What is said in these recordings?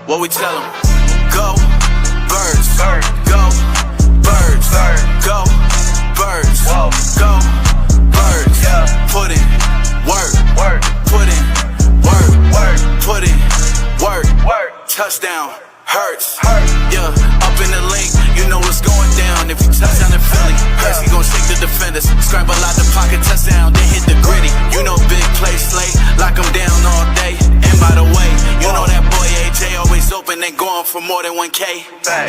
What we tell them? Go, birds. Go, birds. Go, birds. Go, birds. Put in work. Put in work. Put in work. Touchdown. Hurts. Yeah, up in the link, you know what's going down. If you touch down in Philly, Hurts, he gon' shake the defenders. Scramble out the pocket, touchdown, then hit the gritty. You know big play slate, lock him down all day. And by the way, you know that boy AJ always open and going for more than 1K.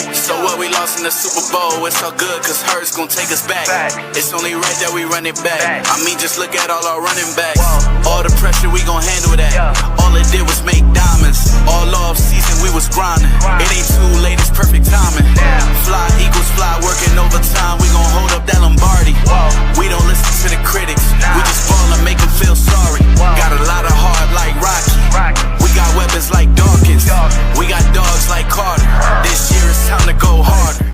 So what we lost in the Super Bowl, it's all good cause Hurts gon' take us back. It's only right that we run it back. I mean, just look at all our running backs. All the pressure, we gon' handle that. All it did was make diamonds. All off season, we was grinding. It ain't too late, it's perfect timing. Fly equals fly, working overtime. We gon' hold up that Lombardi. We don't listen to the critics. We just ball and make them feel sorry. Got a lot of heart like Rocky. We got weapons like Dawkins. We got dogs like Carter. This year it's time to go harder.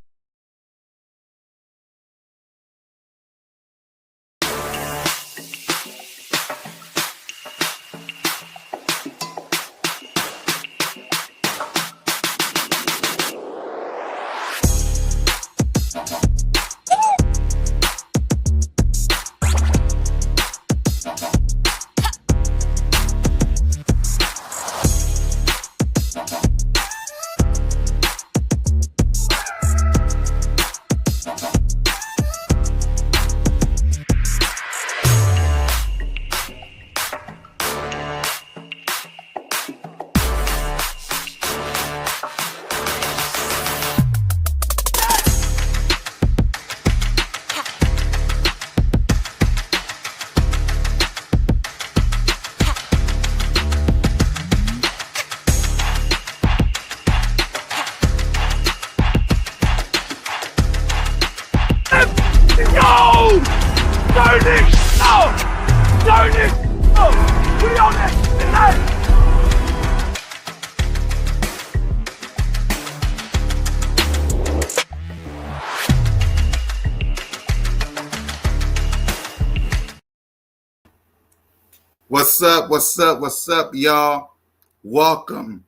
What's up, y'all? Welcome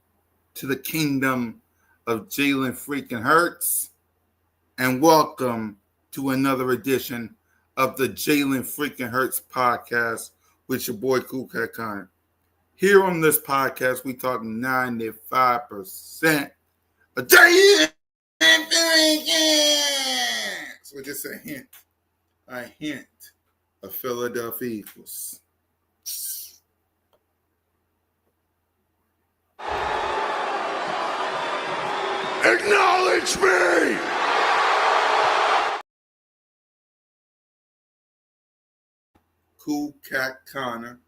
to the kingdom of Jalen freaking Hurts, and welcome to another edition of the Jalen freaking Hurts podcast with your boy Cool Cat Connor. Here on this podcast, we talk 95% of Jalen freaking. So just a hint of Philadelphia Eagles. Acknowledge me! Cool Cat Connor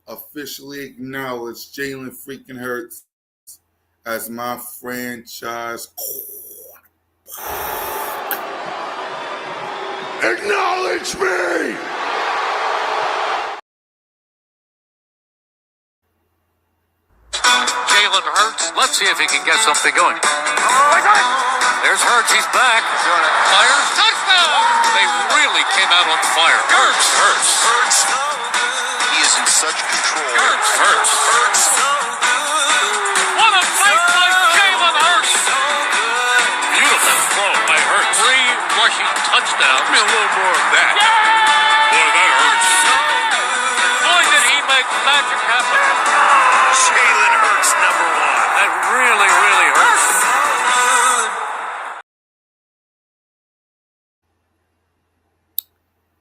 officially acknowledged Jalen freaking Hurts as my franchise quarterback. Acknowledge me! Jalen Hurts. Let's see if he can get something going. There's Hurts. He's back. Fire. Touchdown! They really came out on fire. Hurts. He is in such control. Hurts. What a play by Jalen Hurts. Beautiful throw by Hurts. 3 rushing touchdowns. Give me a little more of that. Boy, that hurts. Boy, did he make magic happen. Jalen Hurts, number 1. That really hurts.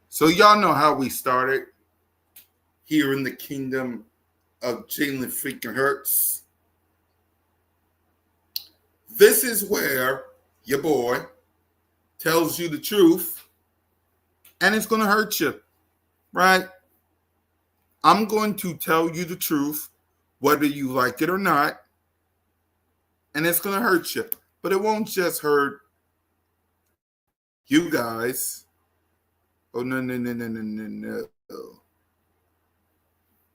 So y'all know how we started here in the kingdom of Jalen freaking Hurts. This is where your boy tells you the truth, and it's going to hurt you, right? I'm going to tell you the truth, whether you like it or not, and it's going to hurt you. But it won't just hurt you guys. Oh, no.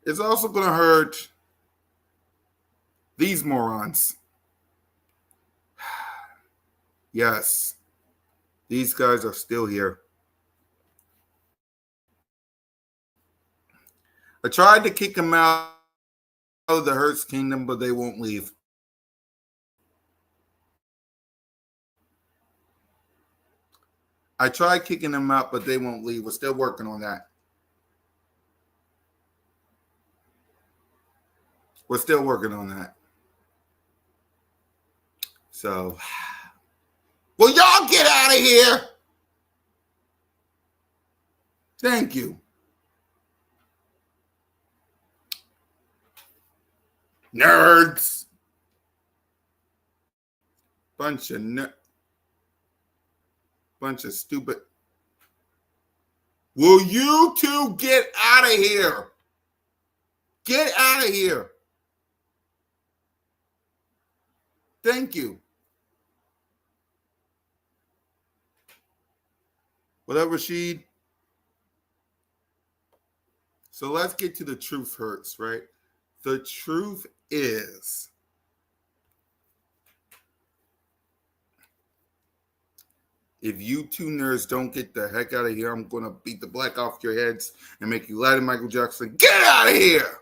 It's also going to hurt these morons. Yes, these guys are still here. I tried to kick them out of the Hurts kingdom, but they won't leave. I tried kicking them out, but they won't leave. We're still working on that. We're still working on that. So, will y'all get out of here? Thank you. Nerds. Bunch of stupid. Will you two get out of here? Get out of here. Thank you. What up, Rashid? So let's get to the truth hurts, right? The truth is, if you two nerds don't get the heck out of here, I'm going to beat the black off your heads and make you Latin Michael Jackson. Get out of here!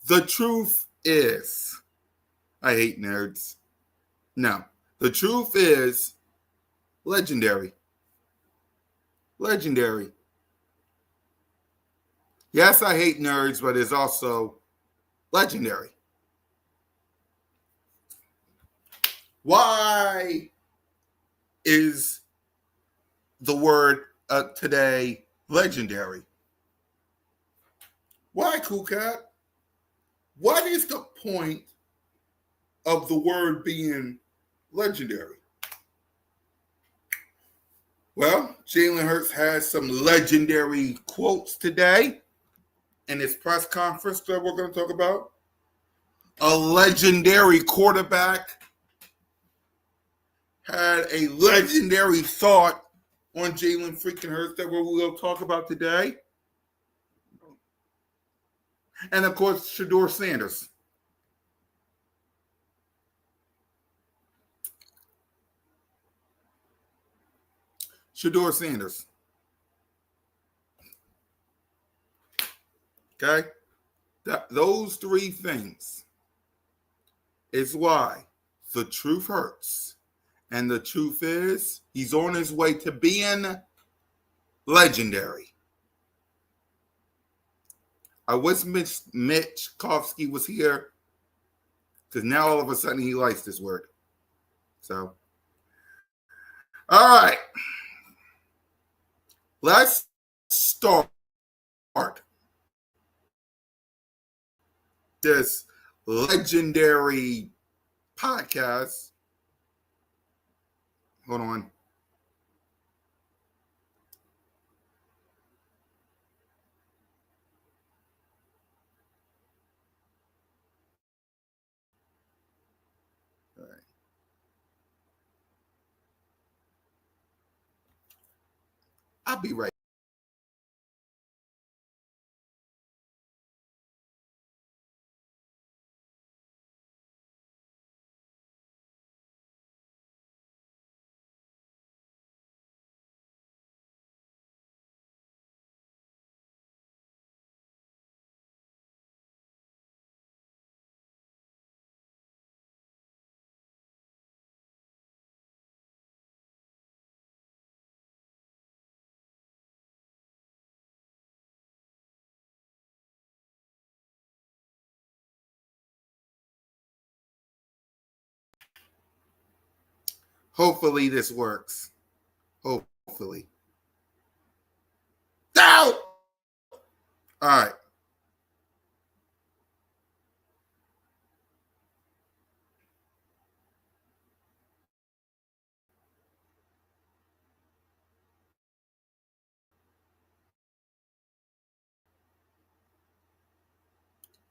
The truth is, I hate nerds. No, the truth is legendary. Legendary. Yes, I hate nerds, but it's also legendary. Why is the word today legendary? Why, Cool Cat? What is the point of the word being legendary? Well, Jalen Hurts has some legendary quotes today in his press conference that we're going to talk about. A legendary quarterback had a legendary thought on Jalen freaking Hurts that we will talk about today. And, of course, Shedeur Sanders. Shedeur Sanders. Okay? Those three things is why the truth hurts. And the truth is, he's on his way to being legendary. I wish Mitch Kofsky was here, because now all of a sudden he likes this word. So, all right. Let's start this legendary podcast. Hold on. All right. I'll be right. Hopefully this works. Hopefully. No! All right.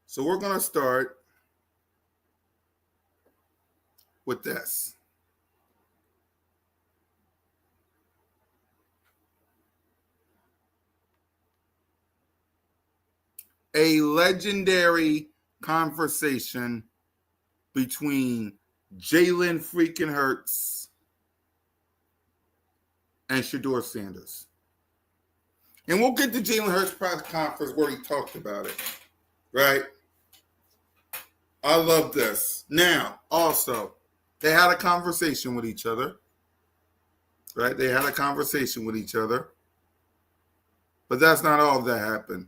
So we're going to start with this. A legendary conversation between Jalen freaking Hurts and Shedeur Sanders. And we'll get to Jalen Hurts' press conference where he talked about it, right? I love this. Now, also, They had a conversation with each other. Right? They had a conversation with each other. But that's not all that happened.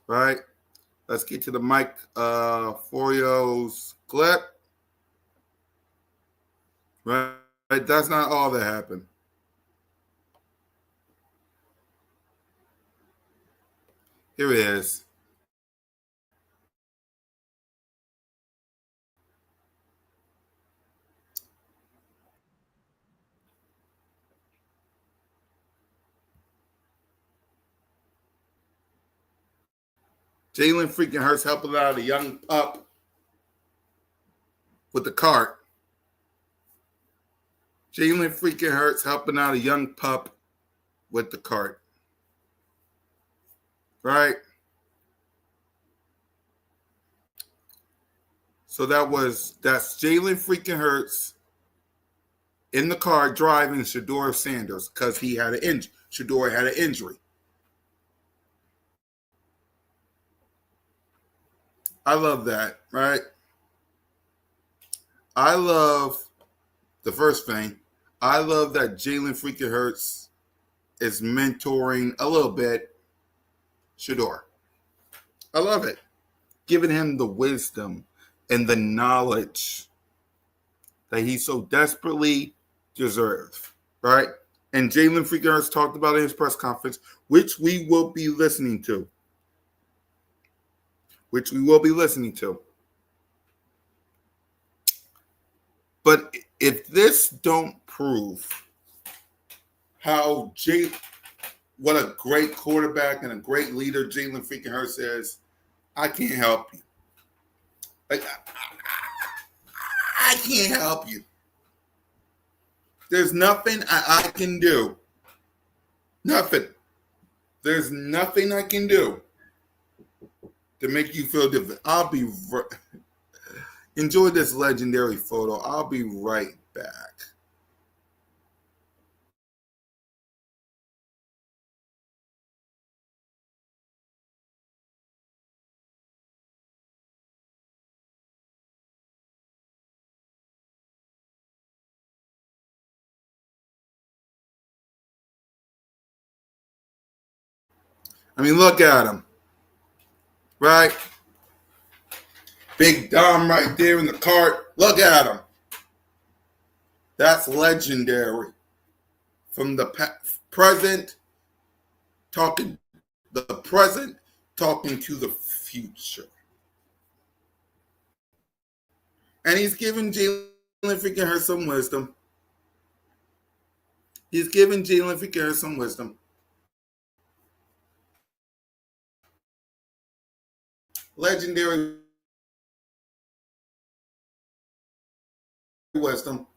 Right? Let's get to the Mike Forio's clip. Right? That's not all that happened. Here it is. Jalen freaking Hurts helping out a young pup with the cart. Jalen freaking Hurts helping out a young pup with the cart. Right? So that's Jalen freaking Hurts in the car driving Shedeur Sanders because he had an injury. Shedeur had an injury. I love that, right? I love the first thing. I love that Jalen freaking Hurts is mentoring a little bit Shedeur. I love it. Giving him the wisdom and the knowledge that he so desperately deserves, right? And Jalen freaking Hurts talked about it in his press conference, which we will be listening to. But if this don't prove what a great quarterback and a great leader Jalen freaking Hurts is, I can't help you. Like, I can't help you. There's nothing I can do. Nothing. There's nothing I can do to make you feel different. Enjoy this legendary photo. I'll be right back. I mean, look at him. Right? Big Dom right there in the cart. Look at him. That's legendary. From the present talking to the future. And he's giving Jalen freaking Hurts some wisdom. Legendary wisdom.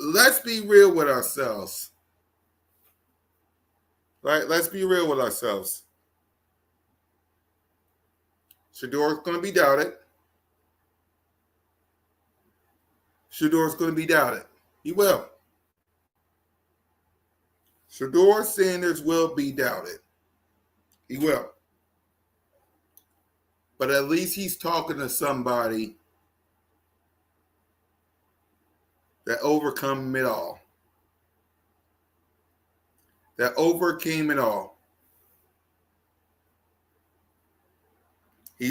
Let's be real with ourselves. Right? Let's be real with ourselves. Shedeur's going to be doubted. He will. Shedeur Sanders will be doubted. He will. But at least he's talking to somebody that overcame it all. He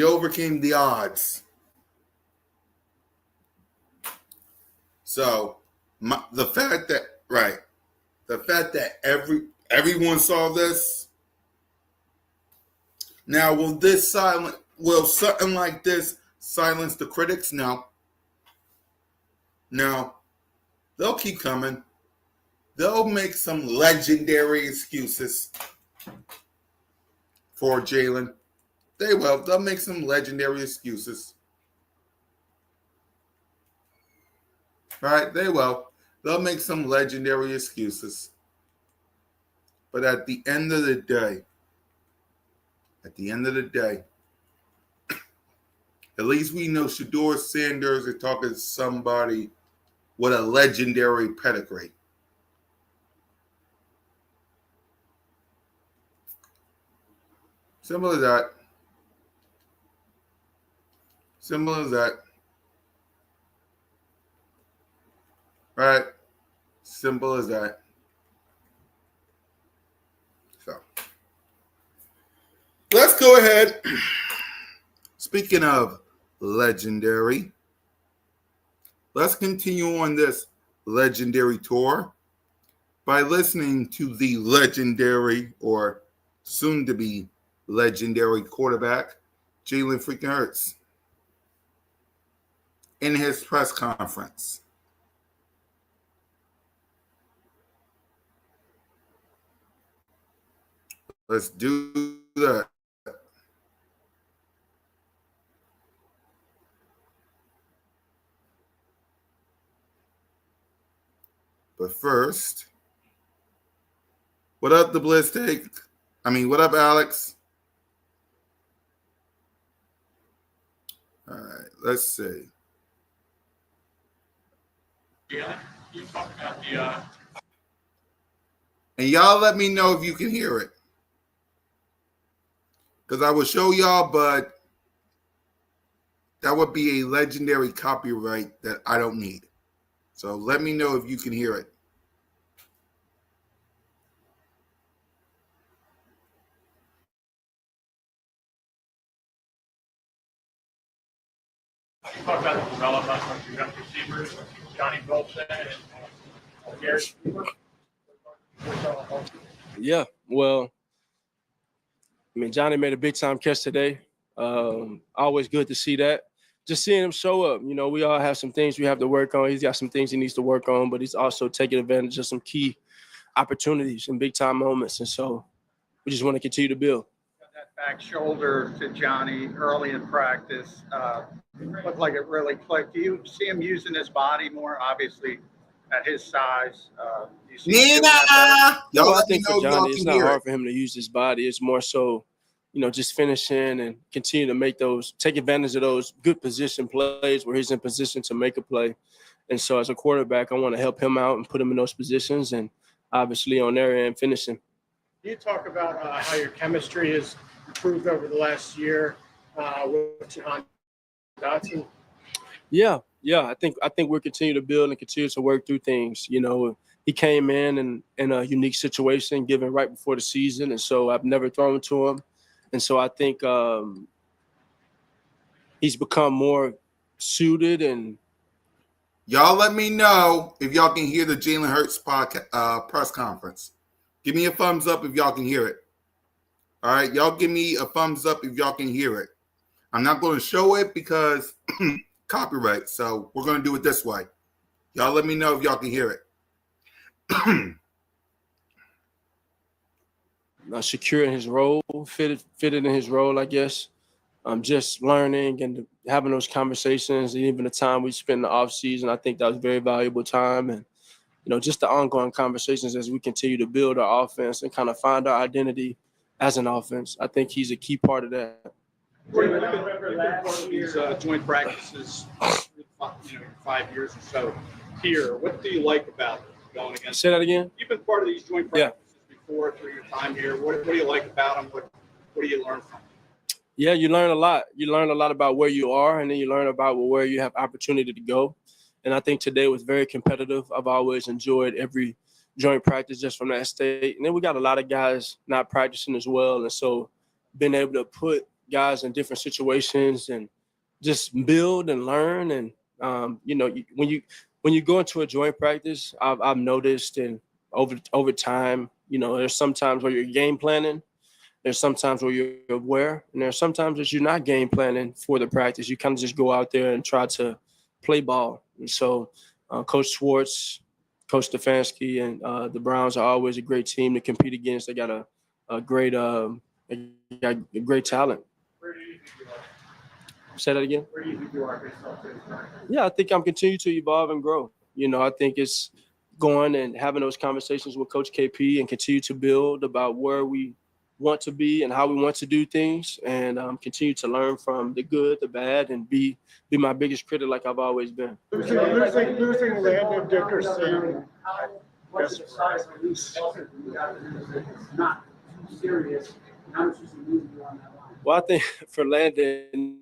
overcame the odds. So the fact that everyone saw this. Now, will something like this silence the critics? No. They'll keep coming. They'll make some legendary excuses for Jalen. They will. They'll make some legendary excuses. Right? They will. They'll make some legendary excuses. But at the end of the day, at least we know Shedeur Sanders is talking to somebody with a legendary pedigree. Simple as that. Simple as that. Right? Simple as that. So let's go ahead. Speaking of legendary, let's continue on this legendary tour by listening to the legendary or soon to be legendary quarterback, Jalen freaking Hurts, in his press conference. Let's do that. But first, what up, the Bliss Take? What up, Alex? All right, let's see. Yeah, you talk about the. And y'all let me know if you can hear it. Because I will show y'all, but that would be a legendary copyright that I don't need. So let me know if you can hear it. You talk about the development of your young receivers, Johnny Wilson and Garrett. Yeah, well, Johnny made a big time catch today. Always good to see that. Just seeing him show up. We all have some things we have to work on. He's got some things he needs to work on, but he's also taking advantage of some key opportunities and big time moments. And so we just want to continue to build. That back shoulder to Johnny early in practice looked like it really clicked. Do you see him using his body more? Obviously, at his size, do you see him doing that better? Y'all I let me think know for if y'all Johnny, it's can not hear hard it. for him to use his body. It's more so, just finishing and continue to take advantage of those good position plays where he's in position to make a play. And so as a quarterback, I want to help him out and put him in those positions and obviously on their end finishing. Can you talk about how your chemistry has improved over the last year with Jahan Dotson? Yeah. I think we'll continue to build and continue to work through things. He came in a unique situation given right before the season, and so I've never thrown to him. And so I think he's become more suited and Y'all let me know if y'all can hear the Jalen Hurts podcast, press conference. Give me a thumbs up if y'all can hear it. All right, y'all give me a thumbs up if y'all can hear it. I'm not going to show it because copyright, so we're going to do it this way. Y'all let me know if y'all can hear it. secure in his role, fitted in his role, I guess. Just learning and having those conversations, and even the time we spent in the off season, I think that was very valuable time. And just the ongoing conversations as we continue to build our offense and kind of find our identity as an offense. I think he's a key part of that. You've been part of these joint practices, 5 years or so here. What do you like about going against? Say that again? You've been part of these joint practices before through your time here. What do you like about them? What do you learn from them? Yeah, you learn a lot. You learn a lot about where you are, and then you learn about where you have opportunity to go. And I think today was very competitive. I've always enjoyed every joint practice just from that state. And then we got a lot of guys not practicing as well. And so being able to put guys in different situations and just build and learn. And, when you go into a joint practice, I've noticed and over time, there's sometimes where you're game planning. There's sometimes where you're aware, and there's sometimes that you're not game planning for the practice. You kind of just go out there and try to play ball. And so Coach Schwartz, Coach Stefanski, and the Browns are always a great team to compete against. They got a great talent. Where do you think you are? Say that again? Where do you think you are based off this? Yeah, I think I'm continuing to evolve and grow. I think it's going and having those conversations with Coach KP and continue to build about where we want to be and how we want to do things, and continue to learn from the good, the bad, and be my biggest critic like I've always been. Losing Landon Dickerson. What's the size of these? It's not too serious. How much you see moving you on that line? Well, I think for Landon,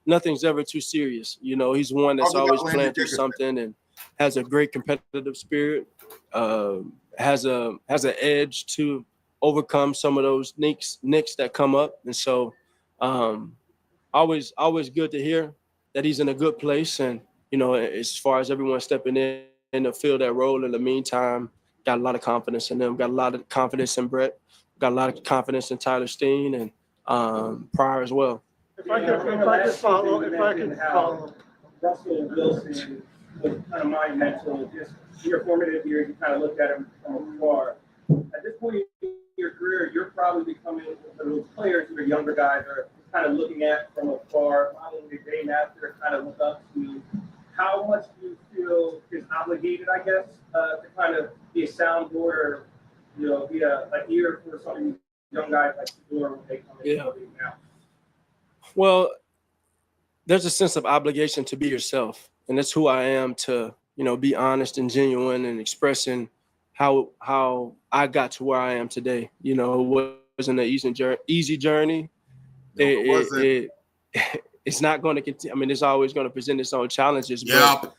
nothing's ever too serious. You know, he's one that's Oh, we got always Landon playing through Dickerson. something and has a great competitive spirit. Has an edge to overcome some of those nicks that come up, and so always good to hear that he's in a good place. And you know, as far as everyone stepping in to fill that role in the meantime, got a lot of confidence in them. Got a lot of confidence in Brett. Got a lot of confidence in Tyler Steen and Pryor as well. If I could follow. Russell Wilson was kind of monumental. Just your formative years, you kind of looked at him from afar. At this point in your career, you're probably becoming one of those players who the younger guys are kind of looking at from afar, following the game after, kind of look up to. How much do you feel is obligated, I guess, to kind of be a soundboard or, you know, be a ear for some of these young guys like Shador when they come in now? Well, there's a sense of obligation to be yourself, and that's who I am, to, you know, be honest and genuine and expressing how I got to where I am today. You know, it wasn't an easy journey. No, it wasn't. It's not going to continue. I mean, it's always going to present its own challenges. Yeah. But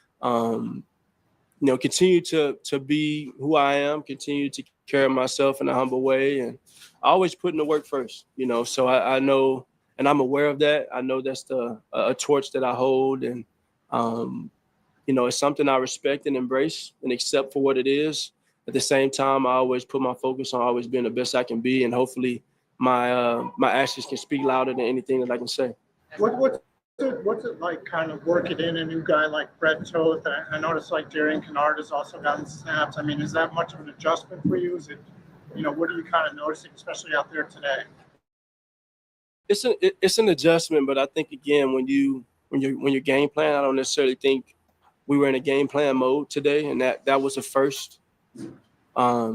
you know, continue to be who I am, continue to carry myself in a humble way, and always putting the work first. You know, so I know, and I'm aware of that. I know that's a torch that I hold, and you know, it's something I respect and embrace and accept for what it is. At the same time, I always put my focus on always being the best I can be, and hopefully my actions can speak louder than anything that I can say. What's it like kind of working in a new guy like Brett Toth? I noticed like Darian Kennard has also gotten snaps. I mean, is that much of an adjustment for you? Is it, you know, what are you kind of noticing, especially out there today? It's an adjustment, but I think again, when you're game plan, I don't necessarily think we were in a game plan mode today, and that was a first. But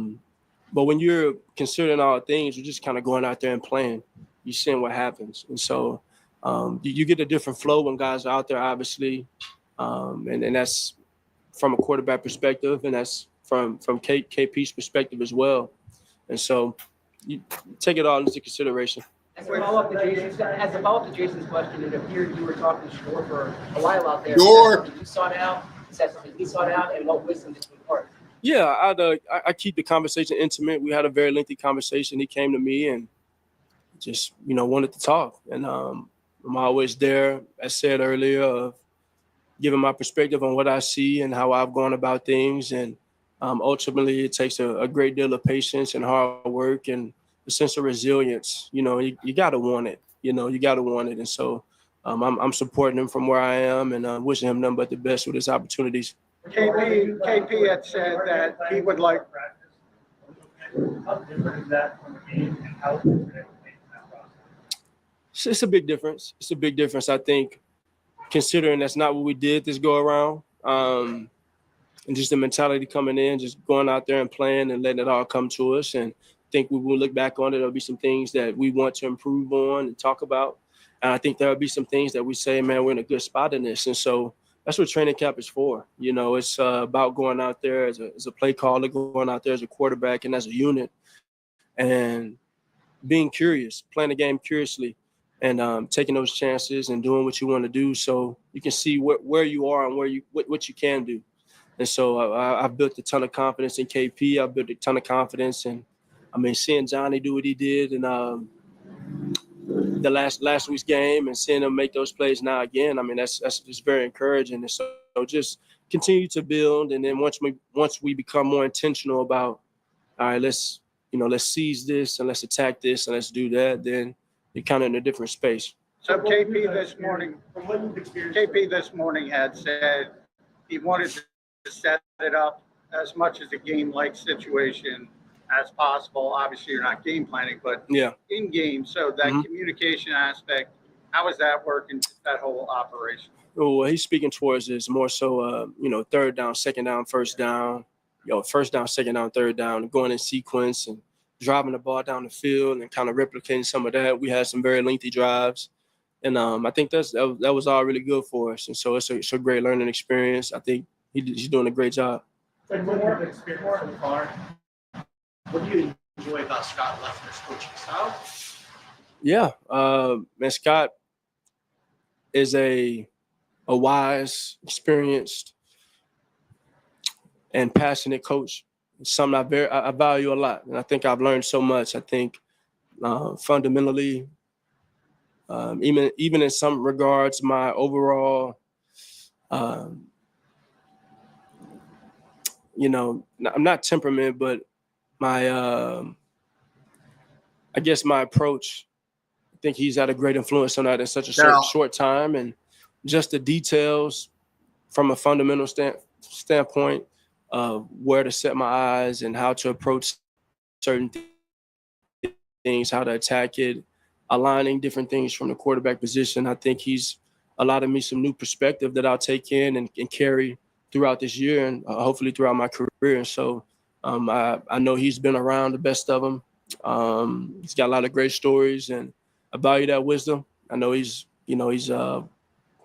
when you're considering all things, you're just kind of going out there and playing. You're seeing what happens, and so you get a different flow when guys are out there, obviously, and that's from a quarterback perspective, and that's from KP's perspective as well. And so you take it all into consideration. As a follow-up to Jason's question, it appeared you were talking to Shador for a while out there. Shador. Is that something you sought out? Is that something he sought out? And what wisdom did you impart? Yeah, I keep the conversation intimate. We had a very lengthy conversation. He came to me and just, you know, wanted to talk. And I'm always there, as said earlier, of giving my perspective on what I see and how I've gone about things. And ultimately, it takes a great deal of patience and hard work and a sense of resilience. You know, you got to want it. You know, you got to want it. And so I'm supporting him from where I am and wishing him nothing but the best with his opportunities. KP had said that he would like. How different is that from the game, and how different is that process? It's a big difference. It's a big difference, I think, considering that's not what we did this go around. And just the mentality coming in, just going out there and playing and letting it all come to us. And I think we will look back on it. There'll be some things that we want to improve on and talk about. And I think there'll be some things that we say, man, we're in a good spot in this. And so that's what training camp is for. You know, it's about going out there as a play caller, going out there as a quarterback and as a unit, and being curious, playing the game curiously, and taking those chances and doing what you want to do, so you can see where you are and what you can do. And so I've built a ton of confidence in KP. I've built a ton of confidence, and I mean, seeing Johnny do what he did in the last week's game and seeing him make those plays now again, I mean, that's just very encouraging. And so just continue to build, and then once we become more intentional about, all right, let's seize this and let's attack this and let's do that, then you're kind of in a different space. So KP this morning had said he wanted to set it up as much as a game-like situation as possible. Obviously, you're not game planning, but yeah, in game. So that communication aspect, how is that working, that whole operation? Oh, what he's speaking towards is more so, third down, second down, first down, first down, second down, third down, going in sequence and driving the ball down the field and kind of replicating some of that. We had some very lengthy drives, and I think that was all really good for us. And so it's a great learning experience. I think he's doing a great job. But more of an experience so far. What do you enjoy about Scott Leffner's coaching style? Yeah, man, Scott is a wise, experienced, and passionate coach. It's something I value a lot, and I think I've learned so much. I think fundamentally, even in some regards, my overall, I'm not temperament, but my, I guess my approach. I think he's had a great influence on that in such a Now, short time, and just the details from a fundamental standpoint of where to set my eyes and how to approach certain things, how to attack it, aligning different things from the quarterback position. I think he's allotted me some new perspective that I'll take in and carry throughout this year and hopefully throughout my career. And so I know he's been around the best of them. He's got a lot of great stories, and I value that wisdom. I know he's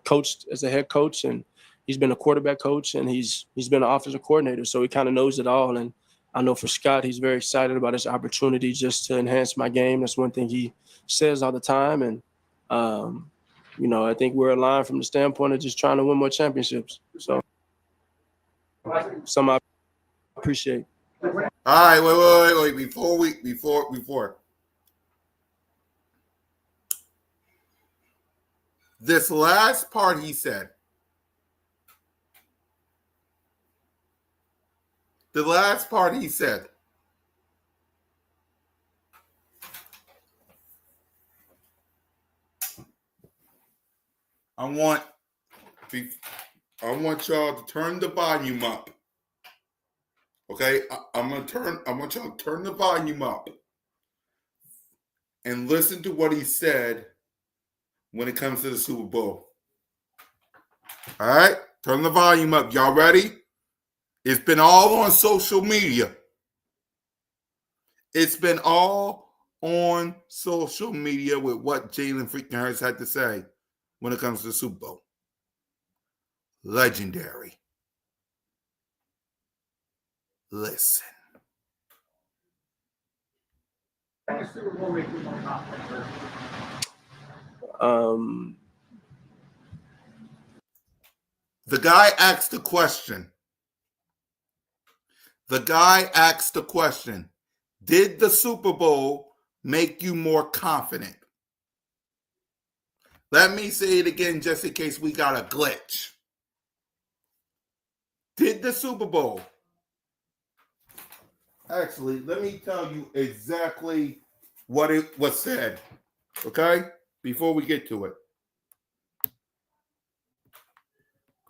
coached as a head coach, and he's been a quarterback coach, and he's been an offensive coordinator, so he kind of knows it all. And I know for Scott, he's very excited about his opportunity just to enhance my game. That's one thing he says all the time, and I think we're aligned from the standpoint of just trying to win more championships. So, some I appreciate. all right, wait. Before this last part, he said. The last part he said. I want y'all to turn the volume up. Okay, I want y'all to turn the volume up and listen to what he said when it comes to the Super Bowl. All right, turn the volume up. Y'all ready? It's been all on social media. It's been all on social media with what Jalen freaking Hurts had to say when it comes to the Super Bowl. Legendary. Listen. The guy asked the question. Did the Super Bowl make you more confident? Let me say it again just in case we got a glitch. Did the Super Bowl? Actually, let me tell you exactly what it was said, okay? Before we get to it.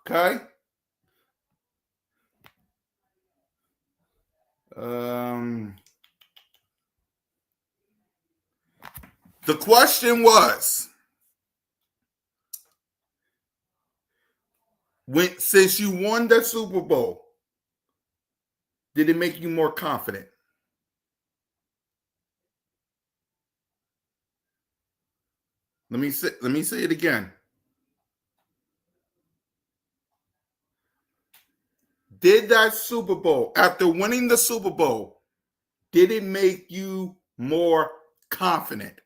Okay? The question was, since you won the Super Bowl, did it make you more confident? Let me say it again. Did that Super Bowl, after winning the Super Bowl, did it make you more confident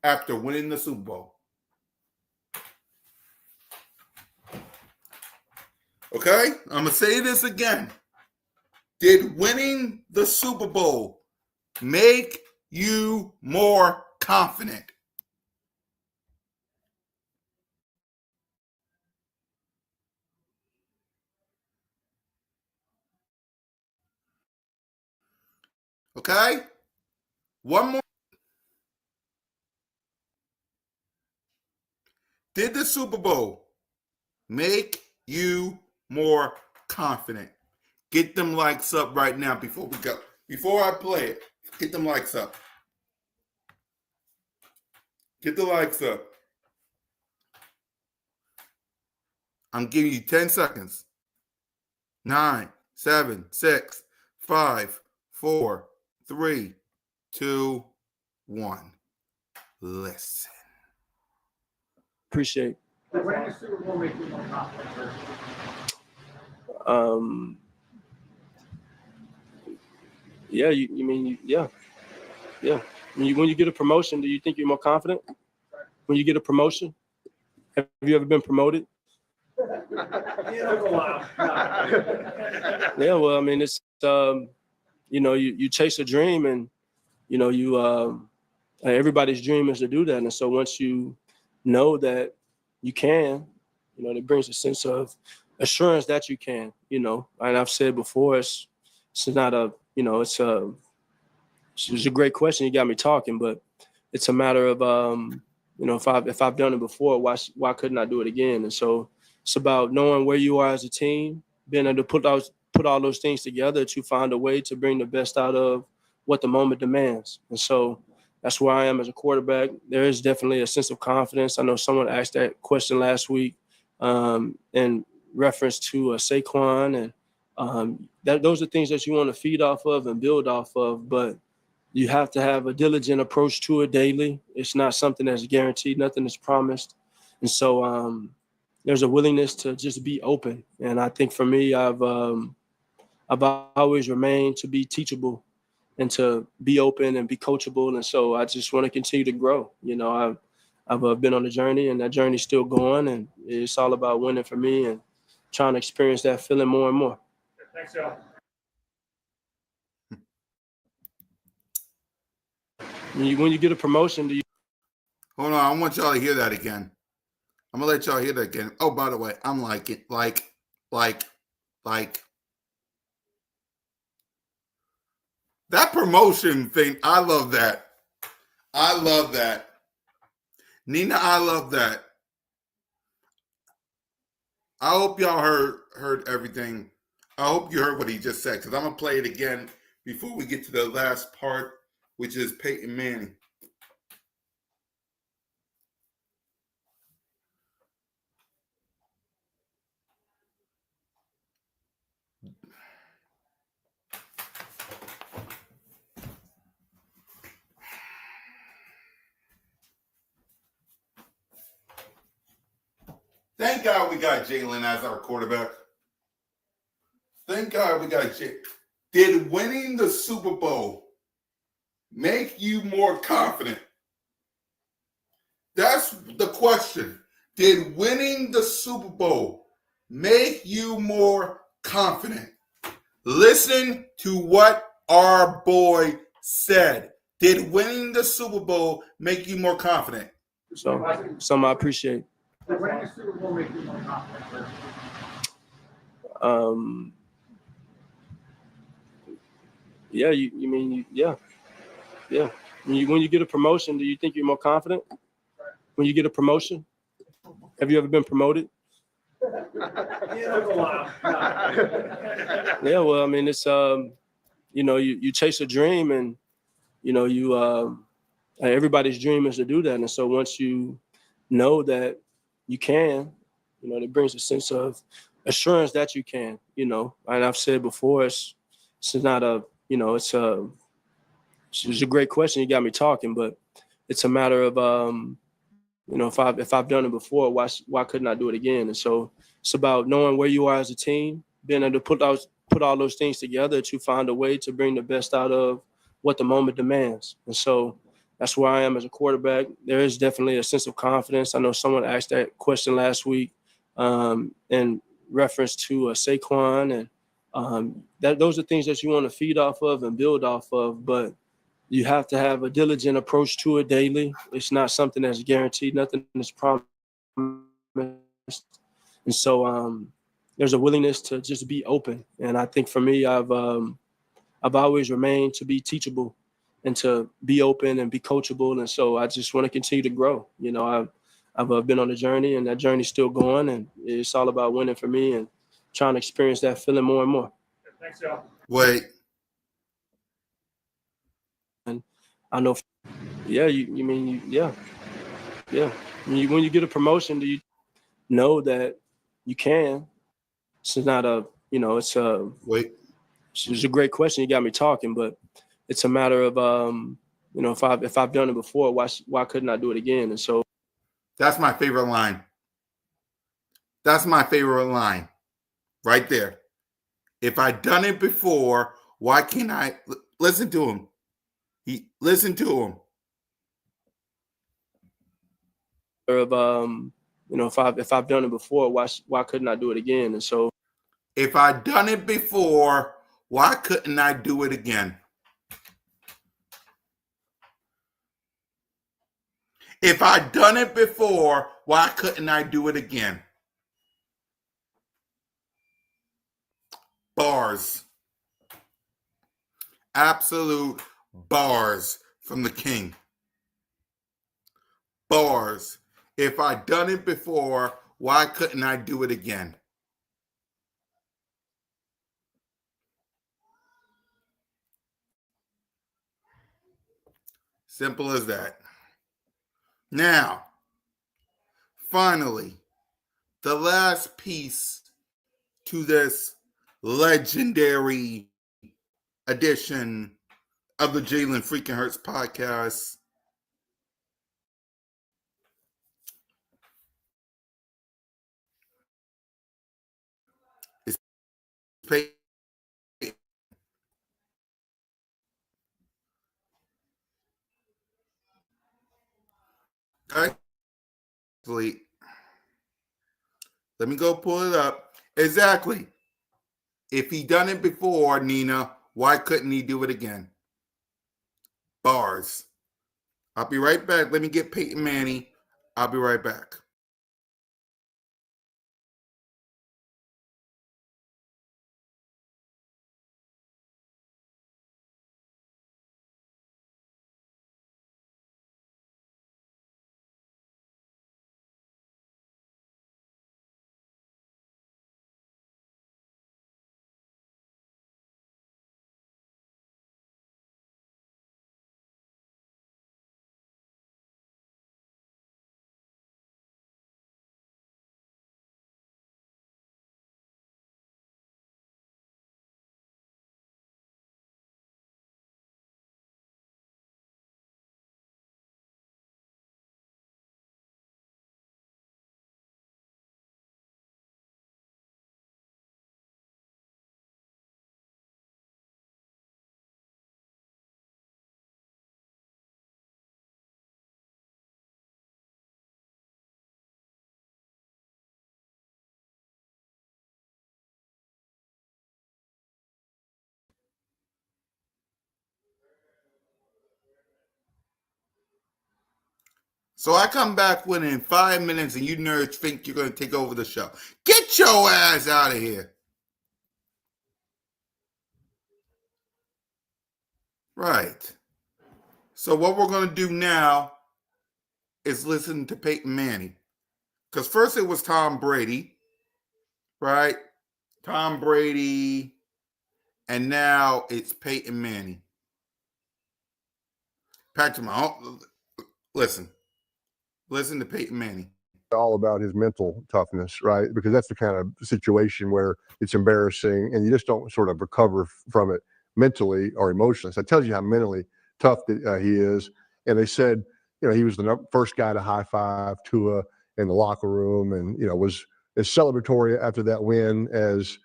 after winning the Super Bowl? Okay, I'm going to say this again. Did winning the Super Bowl make you more confident? Okay? One more. Did the Super Bowl make you more confident? Get them likes up right now before we go. Before I play it, get them likes up. Get the likes up. I'm giving you 10 seconds. 9, 7, 6, 5, 4, 3, 2, 1. Listen. Appreciate. What did the Super Bowl make you more confident? Yeah, yeah. When you get a promotion, do you think you're more confident? When you get a promotion, have you ever been promoted? Yeah, well, I mean, it's you chase a dream, and everybody's dream is to do that, and so once you know that you can, it brings a sense of assurance that you can. And I've said before, it's not a it's a great question. You got me talking, but it's a matter of if I've done it before, why couldn't I do it again? And so it's about knowing where you are as a team, being able to put all those things together to find a way to bring the best out of what the moment demands. And so that's where I am as a quarterback. There is definitely a sense of confidence. I know someone asked that question last week in reference to Saquon, and those are things that you want to feed off of and build off of, but you have to have a diligent approach to it daily. It's not something that's guaranteed, nothing is promised. And so there's a willingness to just be open. And I think for me, I've always remained to be teachable and to be open and be coachable. And so I just want to continue to grow. I've been on a journey, and that journey's still going, and it's all about winning for me and trying to experience that feeling more and more. Thanks, y'all. When you get a promotion, do you? Hold on, I want y'all to hear that again. I'm gonna let y'all hear that again. Oh, by the way, I'm like that promotion thing. I love that. I love that. Nina, I love that. I hope y'all heard everything. I hope you heard what he just said, because I'm gonna play it again before we get to the last part, which is Peyton Manning. Thank God we got Jalen as our quarterback. Thank God we got Jalen. Did winning the Super Bowl make you more confident? That's the question. Did winning the Super Bowl make you more confident? Listen to what our boy said. Did winning the Super Bowl make you more confident? So something I appreciate. Did winning the Super Bowl make you more confident? Yeah, yeah. When you get a promotion, do you think you're more confident? When you get a promotion, have you ever been promoted? Yeah, well, I mean, it's you chase a dream, and everybody's dream is to do that, and so once you know that you can, it brings a sense of assurance that you can. And I've said before, it's not a it's a great question. You got me talking, but it's a matter of if I've done it before, why couldn't I do it again? And so it's about knowing where you are as a team, being able to put all those things together to find a way to bring the best out of what the moment demands. And so that's where I am as a quarterback. There is definitely a sense of confidence. I know someone asked that question last week in reference to Saquon, and those are things that you want to feed off of and build off of, but you have to have a diligent approach to it daily. It's not something that's guaranteed, nothing is promised. And so there's a willingness to just be open. And I think for me, I've always remained to be teachable and to be open and be coachable. And so I just want to continue to grow. I've been on a journey, and that journey's still going, and it's all about winning for me and trying to experience that feeling more and more. Thanks, y'all. Wait. And I know, yeah, yeah. When you get a promotion, do you know that you can? It's not a, Wait. It's a great question. You got me talking, but it's a matter of, if I've done it before, why couldn't I do it again? And so that's my favorite line. That's my favorite line right there. If I've done it before, why can't I? Listen to him. Listen to him. of if I've done it before, why couldn't I do it again? And so If I'd done it before, why couldn't I do it again? If I'd done it before, why couldn't I do it again? Bars. Absolute bars from the king. Bars. If I'd done it before, why couldn't I do it again? Simple as that. Now, finally, the last piece to this legendary edition of the Jalen Freaking Hurts podcast is pay. Let me go pull it up. Exactly. If he done it before, Nina, why couldn't he do it again? Bars. I'll be right back. Let me get Peyton Manning. I'll be right back. So I come back within 5 minutes and you nerds think you're going to take over the show. Get your ass out of here. Right. So what we're going to do now is listen to Peyton Manning. Because first it was Tom Brady, right? Tom Brady, and now it's Peyton Manning. Patrick Mahomes, listen to Peyton Manning. All about his mental toughness, right? Because that's the kind of situation where it's embarrassing and you just don't sort of recover from it mentally or emotionally. So it tells you how mentally tough that, he is. And they said, he was the first guy to high five Tua in the locker room, and was as celebratory after that win as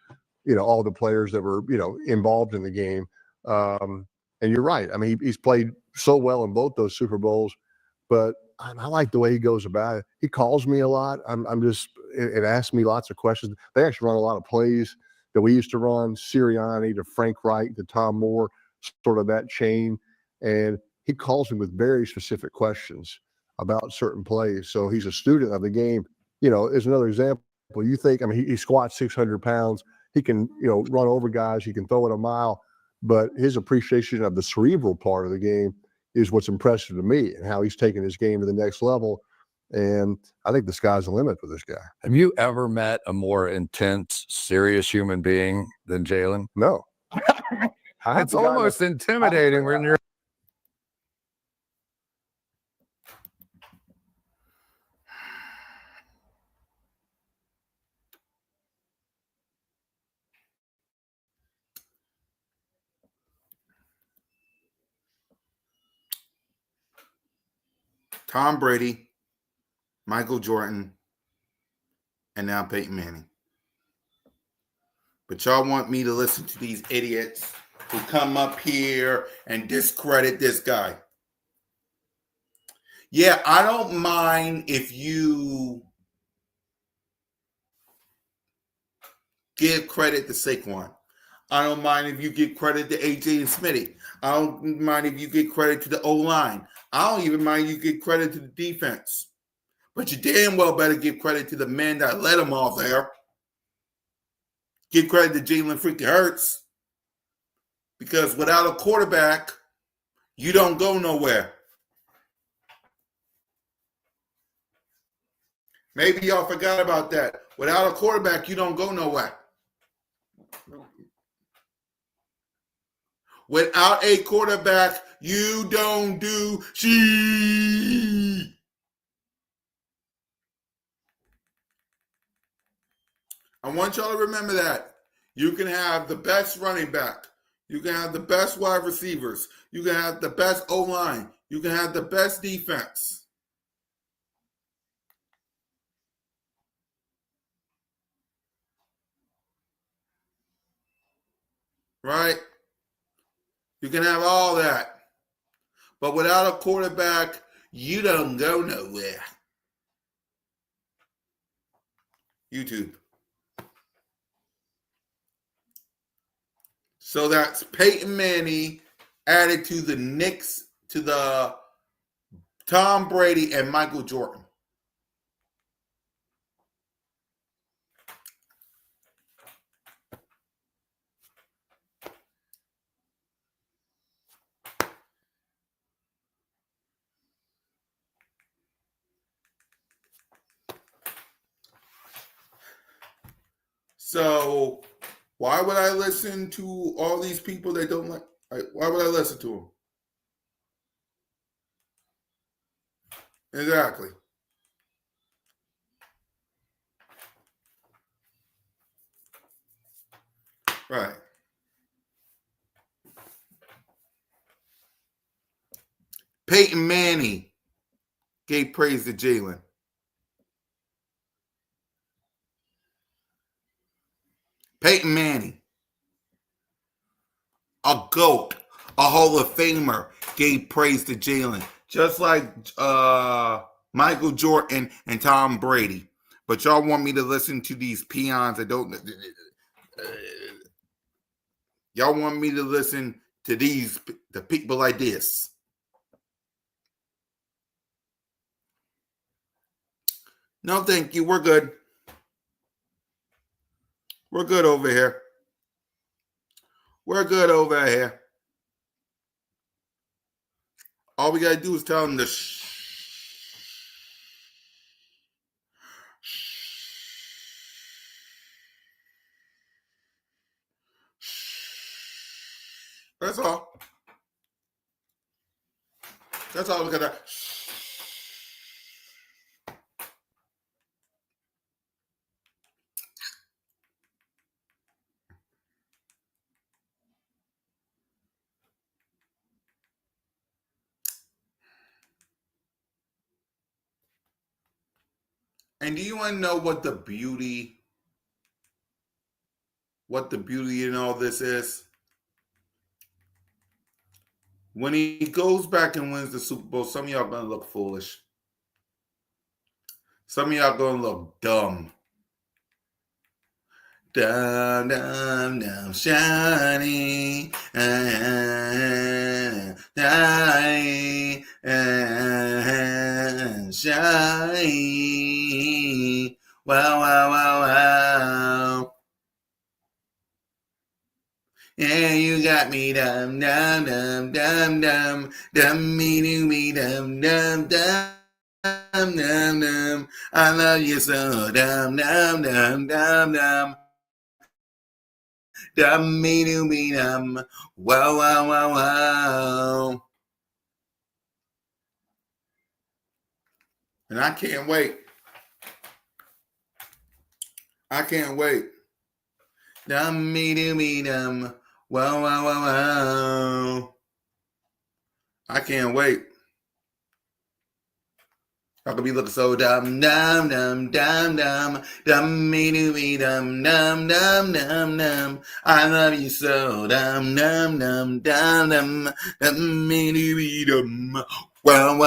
all the players that were involved in the game. And you're right. I mean, he's played so well in both those Super Bowls, but I like the way he goes about it. He calls me a lot. I'm just, it asks me lots of questions. They actually run a lot of plays that we used to run, Sirianni to Frank Wright to Tom Moore, sort of that chain. And he calls me with very specific questions about certain plays. So he's a student of the game. Is another example. You think, I mean, he squats 600 pounds. He can, run over guys. He can throw it a mile. But his appreciation of the cerebral part of the game is what's impressive to me, and how he's taken his game to the next level. And I think the sky's the limit for this guy. Have you ever met a more intense, serious human being than Jalen? No. It's almost intimidating when you're. Tom Brady, Michael Jordan, and now Peyton Manning. But y'all want me to listen to these idiots who come up here and discredit this guy. Yeah, I don't mind if you give credit to Saquon. I don't mind if you give credit to AJ and Smitty. I don't mind if you give credit to the O-line. I don't even mind you give credit to the defense. But you damn well better give credit to the men that let them off there. Give credit to Jalen freaking Hurts. Because without a quarterback, you don't go nowhere. Maybe y'all forgot about that. Without a quarterback, you don't go nowhere. Without a quarterback, you don't do shit. I want y'all to remember that. You can have the best running back. You can have the best wide receivers. You can have the best O-line. You can have the best defense. Right? You can have all that. But without a quarterback, you don't go nowhere. YouTube. So that's Peyton Manning added to the Knicks, to the Tom Brady and Michael Jordan. So why would I listen to all these people that don't like? Why would I listen to them? Exactly. Right. Peyton Manning gave praise to Jalen. Peyton Manning, a GOAT, a Hall of Famer, gave praise to Jalen. Just like Michael Jordan and Tom Brady. But y'all want me to listen to these peons that don't... y'all want me to listen to the people like this. No, thank you. We're good. We're good over here. We're good over here. All we got to do is tell them to shh. That's all. That's all we got to. And do you want to know what the beauty in all this is? When he goes back and wins the Super Bowl, some of y'all going to look foolish. Some of y'all going to look dumb. Dum, dum, dum, shiny, shiny, shiny. Wow, wow, wow, wow. Yeah, you got me dum, dum, dum, dum, dum, dum, me, do me, dum, dum, dum. Dum, dum, dum. I love you so. Dum, dum, dum, dum, dum. Dum, me, do me, dum. Wow, wow, wow, wow. And I can't wait. I can't wait. Dum, me, do me, dum. Wow, wow, wow, wow. I can't wait. I could be looking so dumb, dumb, dumb, dumb, dumb, dumb, me, do me, dumb, dumb, dumb, dumb, dumb. I love you so, dumb, dumb, dumb, dumb, dumb, dumb, me, do me, dumb. Well.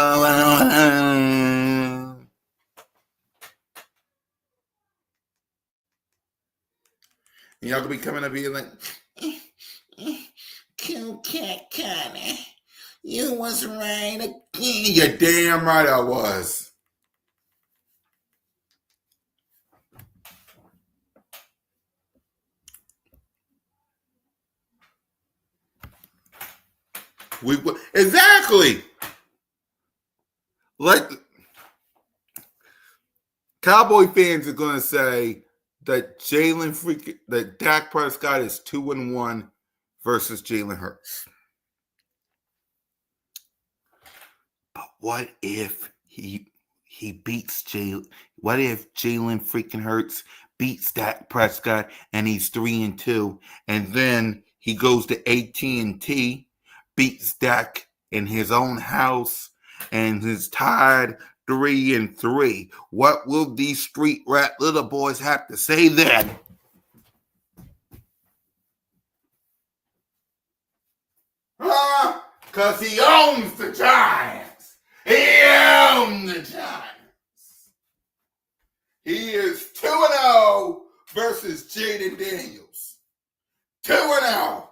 And y'all gonna be coming up here like, Cool Cat Connie, you was right again. You're damn right I was. Exactly. Like, Cowboy fans are gonna say that that Dak Prescott is 2-1 versus Jalen Hurts. But what if he beats Jalen? What if Jalen freaking Hurts beats Dak Prescott and he's 3-2, and then he goes to AT&T, beats Dak in his own house, and is tied 3-3? What will these street rat little boys have to say then? Because he owns the Giants. He owns the Giants. He is 2-0 versus Jaden Daniels. 2-0.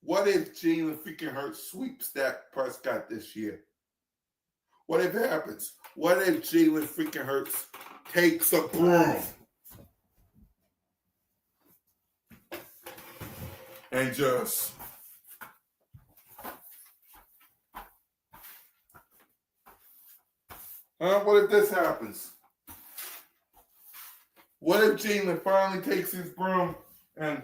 What if Jalen freaking Hurts sweeps Dak Prescott this year? What if it happens? What if Jalen freaking Hurts takes a broom and just what if this happens? What if Jalen finally takes his broom and...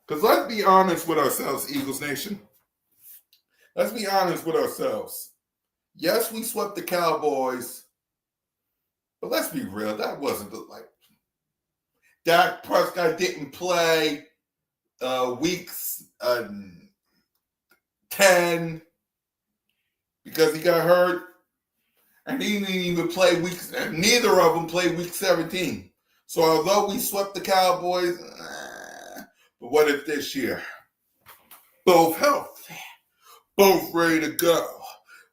Because let's be honest with ourselves, Eagles Nation. Let's be honest with ourselves. Yes, we swept the Cowboys, but let's be real. That wasn't like... Dak Prescott didn't play weeks 10 because he got hurt. And he didn't even play weeks, and neither of them played week 17. So although we swept the Cowboys, but what if this year? Both healthy, both ready to go.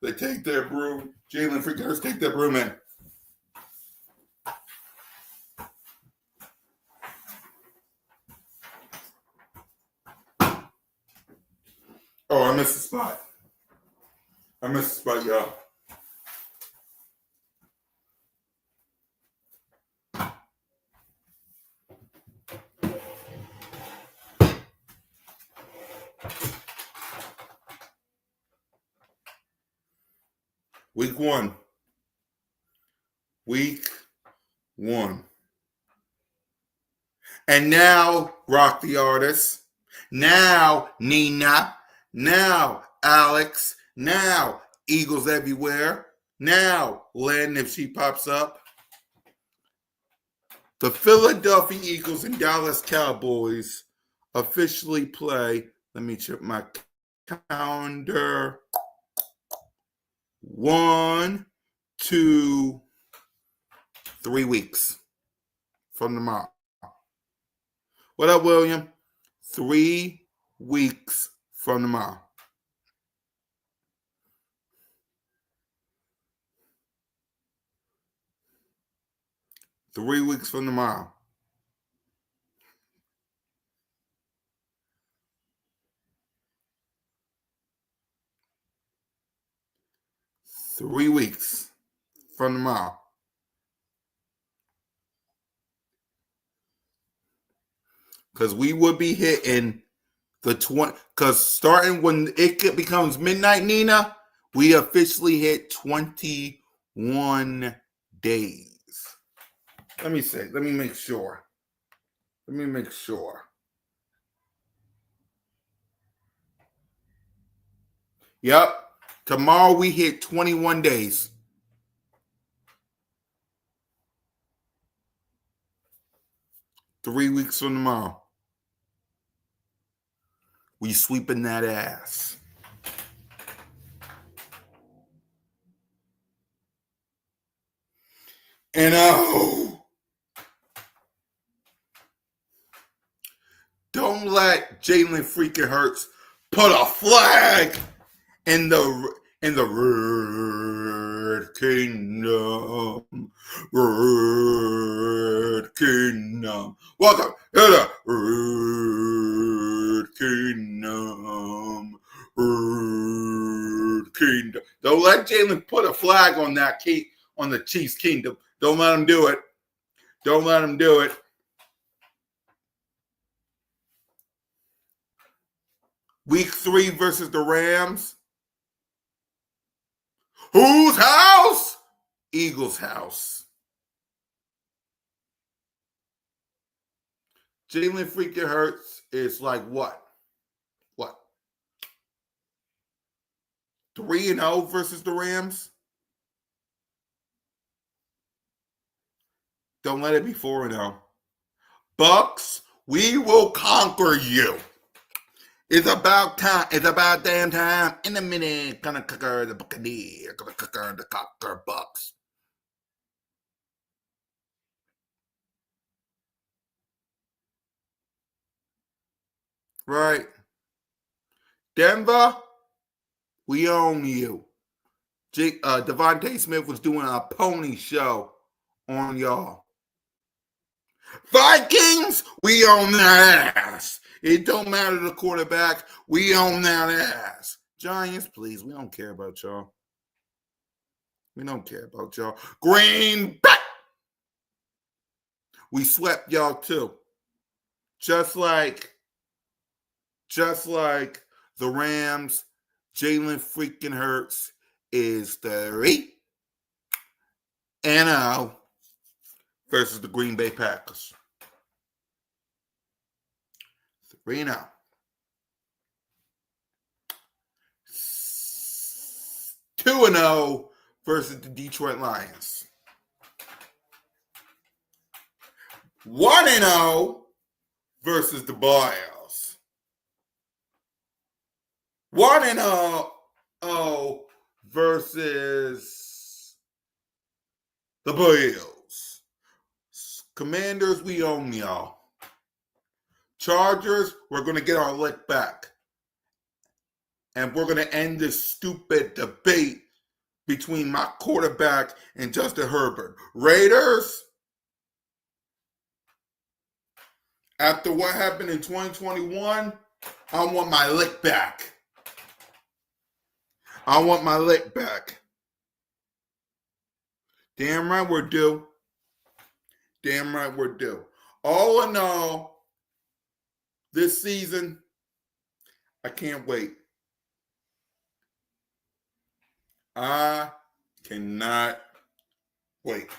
They take their broom. Jalen freaking Hurts take their broom in. Oh, I missed the spot. Y'all. Week one. And now, Rock the Artist. Now, Nina. Now, Alex. Now, Eagles Everywhere. Now, Lynn, if she pops up. The Philadelphia Eagles and Dallas Cowboys officially play. Let me check my calendar. 1, 2, 3 weeks from tomorrow. What up, William? 3 weeks from tomorrow. Three weeks from tomorrow. Three weeks from tomorrow. Because we would be hitting the 20. Because starting when it becomes midnight, Nina, we officially hit 21 days. Let me say. Let me make sure. Yep. Tomorrow we hit 21 days. Three weeks from tomorrow. We sweeping that ass. And don't let Jalen freaking Hurts put a flag in the Red Kingdom. Red Kingdom. Welcome to the Red Kingdom. Red Kingdom. Don't let Jalen put a flag on that on the Chiefs Kingdom. Don't let him do it. Don't let him do it. Week 3 versus the Rams. Whose house? Eagles' house. Jalen freaking Hurts is like what? What? 3-0 versus the Rams? Don't let it be 4-0. Bucks, we will conquer you. It's about time. It's about damn time. In a minute, gonna conquer the Buccaneers. Gonna conquer the Cocker Bucks. Right. Denver, we own you. Devontae Smith was doing a pony show on y'all. Vikings, we own that ass. It don't matter the quarterback. We own that ass. Giants, please, we don't care about y'all. We don't care about y'all. Green Bay, we swept y'all too. Just like the Rams, Jalen freaking Hurts is 3-0 versus the Green Bay Packers. 3-0. 2-0 versus the Detroit Lions. 1-0 versus the Bills. 1-0 versus the Bills. Commanders, we own y'all. Chargers, we're going to get our lick back. And we're going to end this stupid debate between my quarterback and Justin Herbert. Raiders, after what happened in 2021, I want my lick back. I want my lick back. Damn right we're due. Damn right we're due. All in all, this season, I can't wait. I cannot wait.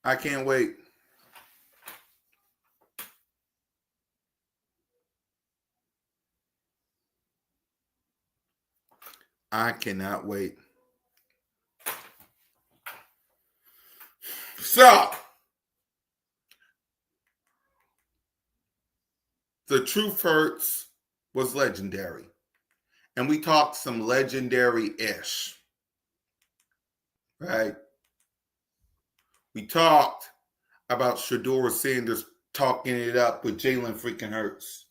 I can't wait. I cannot wait. So, the Truth Hurts was legendary. And we talked some legendary-ish. Right? We talked about Shedeur Sanders talking it up with Jalen freaking Hurts.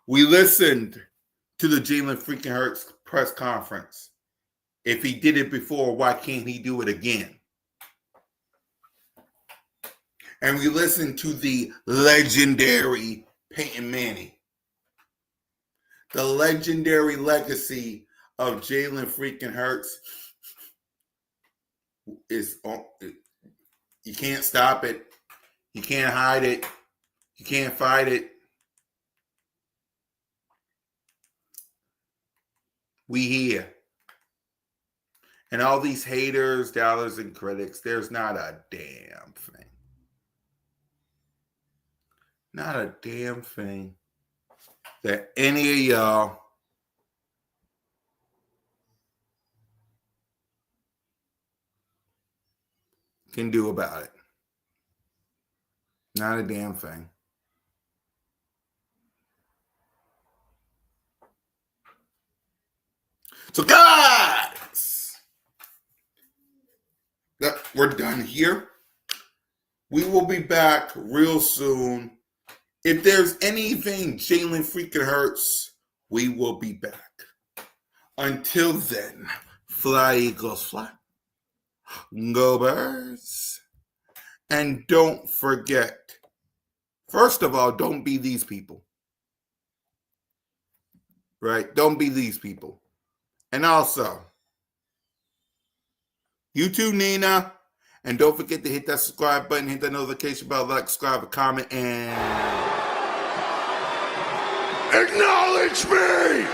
We listened to the Jalen freaking Hurts press conference. If he did it before, why can't he do it again? And we listened to the legendary Peyton Manning. The legendary legacy of Jalen freaking Hurts is, you can't stop it. You can't hide it. You can't fight it. We here. And all these haters, doubters, and critics, there's not a damn thing. Not a damn thing that any of y'all can do about it. Not a damn thing. So guys, we're done here. We will be back real soon If there's anything Jalen freaking Hurts, we will be back. Until then, fly Eagles fly. Go Birds. And don't forget, first of all, don't be these people. Right? Don't be these people. And also, you too, Nina. And don't forget to hit that subscribe button, hit that notification bell, like, subscribe, comment, and Acknowledge me!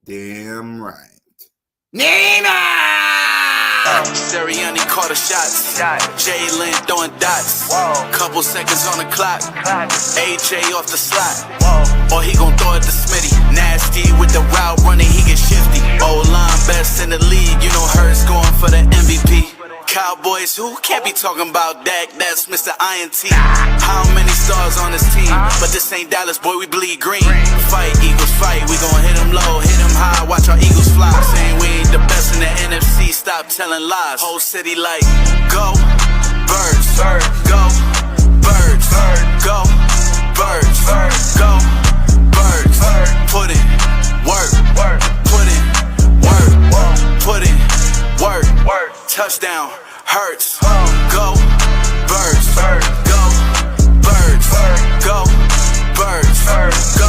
damn right. Nina! Sirianni caught a shot. Jalen throwing dots. Couple seconds on the clock. AJ off the slot. Or he gon' throw it to Smitty. Nasty with the route running, he get shifty. O-line best in the league. You know Hurts going for the MVP. Cowboys, who can't be talking about Dak? That's Mr. INT. How many stars on this team? But this ain't Dallas, boy, we bleed green. Fight, Eagles, fight. We gon' hit them low, hit them high. Watch our Eagles fly. Saying we ain't the best in the NFC. Stop telling lies. Whole city like, go Birds, go Birds, go Birds, go Birds. Put in work, put in work, put in work. Touchdown, Hurts, go Birds, go Birds, go Birds, go